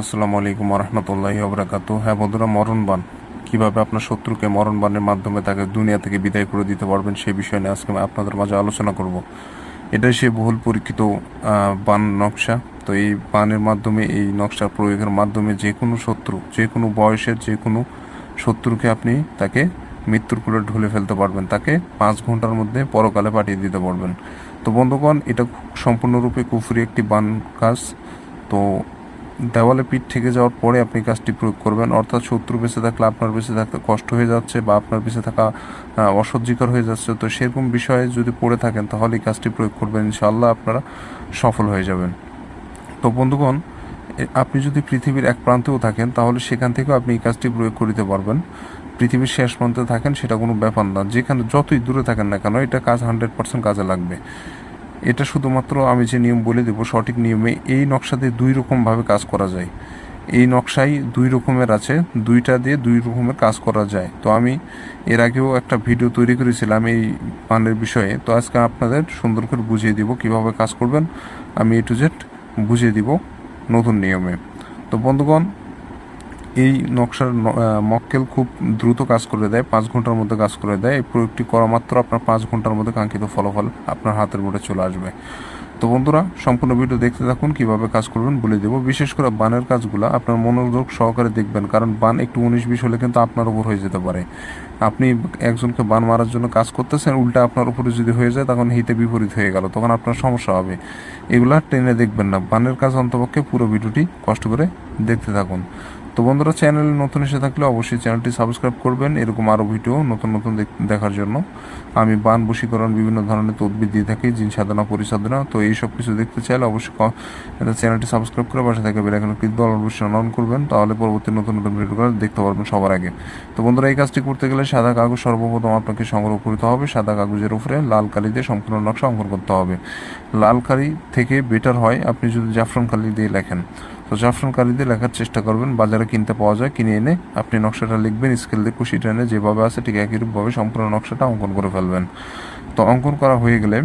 আসসালামু আলাইকুম রহমতুল্লাহি ওবরাকাতু। হ্যাঁ বন্ধুরা, মরণবান কিভাবে আপনার শত্রুকে মরণবানের মাধ্যমে তাকে দুনিয়া থেকে বিদায় করে দিতে পারবেন সেই বিষয় নিয়ে আজকে আপনাদের মাঝে আলোচনা করব। এটাই সে বহুল পরীক্ষিত বান নকশা। তো এই বানের মাধ্যমে, এই নকশার প্রয়োগের মাধ্যমে যে কোনো শত্রু, যে কোনো বয়সের যে কোনো শত্রুকে আপনি তাকে মৃত্যুর কোলে ঢুলে ফেলতে পারবেন, তাকে 5 ঘন্টার মধ্যে পরকালে পাঠিয়ে দিতে পারবেন। তো বন্ধুগণ, এটা সম্পূর্ণরূপে কুফরি একটি বান কাজ। তো দেওয়ালে পিঠ থেকে যাওয়ার পরে আপনি কাজটি প্রয়োগ করবেন, অর্থাৎ শত্রু বেঁচে থাকলে আপনার বেঁচে থাকতে কষ্ট হয়ে যাচ্ছে বা আপনার বেঁচে থাকা অসহ্যকর হয়ে যাচ্ছে, তো সেরকম বিষয়ে যদি পড়ে থাকেন তাহলে এই কাজটি প্রয়োগ করবেন, ইনশাআল্লাহ আপনারা সফল হয়ে যাবেন। তো বন্ধুগণ, আপনি যদি পৃথিবীর এক প্রান্তেও থাকেন তাহলে সেখান থেকেও আপনি এই কাজটি প্রয়োগ করতে পারবেন। পৃথিবীর শেষ প্রান্তে থাকেন সেটা কোনো ব্যাপার না, যেখানে যতই দূরে থাকেন না কেন এটা কাজ 100% কাজে লাগবে। এটা শুধুমাত্র আমি যে নিয়ম বলে দেবো সঠিক নিয়মে। এই নকশাতে 2 রকমভাবে কাজ করা যায়। এই নকশাই 2 রকমের আছে, 2টা দিয়ে 2 রকমের কাজ করা যায়। তো আমি এর আগেও একটা ভিডিও তৈরি করেছিলাম এই পানের বিষয়ে। তো আজকে আপনাদের সুন্দর করে বুঝিয়ে দিব কিভাবে কাজ করবেন, আমি A to Z বুঝিয়ে দিব নতুন নিয়মে। তো বন্ধুগণ, এই নকশার মক্কেল খুব দ্রুত কাজ করে দেয়, 5 ঘন্টার মধ্যে কাজ করে দেয়। এই প্রয়োগটি করা মাত্র আপনার 5 ঘন্টার মধ্যে কাঙ্ক্ষিত ফলাফল আপনার হাতের মুঠে চলে আসবে। তো বন্ধুরা, সম্পূর্ণ ভিডিও দেখতে থাকুন, কিভাবে কাজ করবেন বলে দেবো। বিশেষ করে বানের কাজগুলো আপনার মনোযোগ সহকারে দেখবেন, কারণ বান একটু 19-20 হলে কিন্তু আপনার উপর হয়ে যেতে পারে। আপনি একজনকে বান মারার জন্য কাজ করতেছেন, উল্টা আপনার উপরে যদি হয়ে যায় তখন হিতে বিপরীত হয়ে গেল, তখন আপনার সমস্যা হবে। এগুলা টেনে দেখবেন না, বানের কাজ অন্তপক্ষে পুরো ভিডিওটি কষ্ট করে দেখতে থাকুন। তো বন্ধুরা, চ্যানেলে নতুন এসে থাকলে অবশ্যই চ্যানেলটি সাবস্ক্রাইব করবেন এরকম আরও ভিডিও নতুন নতুন দেখার জন্য। আমি বান বশীকরণ বিভিন্ন ধরনের তদবির দিয়ে থাকি, জিন সাধনা পরিসাধনা। তো এই সব কিছু দেখতে চাইলে অবশ্যই চ্যানেলটি সাবস্ক্রাইব করে পাশে থেকে বেল আইকনে ক্লিক দিয়ে অবশ্যই অন করবেন, তাহলে পরবর্তী নতুন নতুন ভিডিওগুলো দেখতে পারবেন সবার আগে। তো বন্ধুরা, এই কাজটি করতে গেলে সাদা কাগজ সর্বপ্রথম আপনাকে সংগ্রহ করতে হবে। সাদা কাগজের উপরে লাল কালি দিয়ে সম্পূর্ণ নকশা অঙ্কন করতে হবে। লাল কালি থেকে বেটার হয় আপনি যদি জাফরান কালি দিয়ে লেখেন। তো জাফরান কালি দিয়ে লেখার চেষ্টা করবেন, বাজারে কিনতে পাওয়া যায়, কিনে এনে আপনি নকশাটা লিখবেন, স্কেল দিয়ে কুশি টেনে যেভাবে আছে ঠিক একইরূপভাবে সম্পূর্ণ নকশাটা অঙ্কন করে ফেলবেন। তো অঙ্কন করা হয়ে গেলে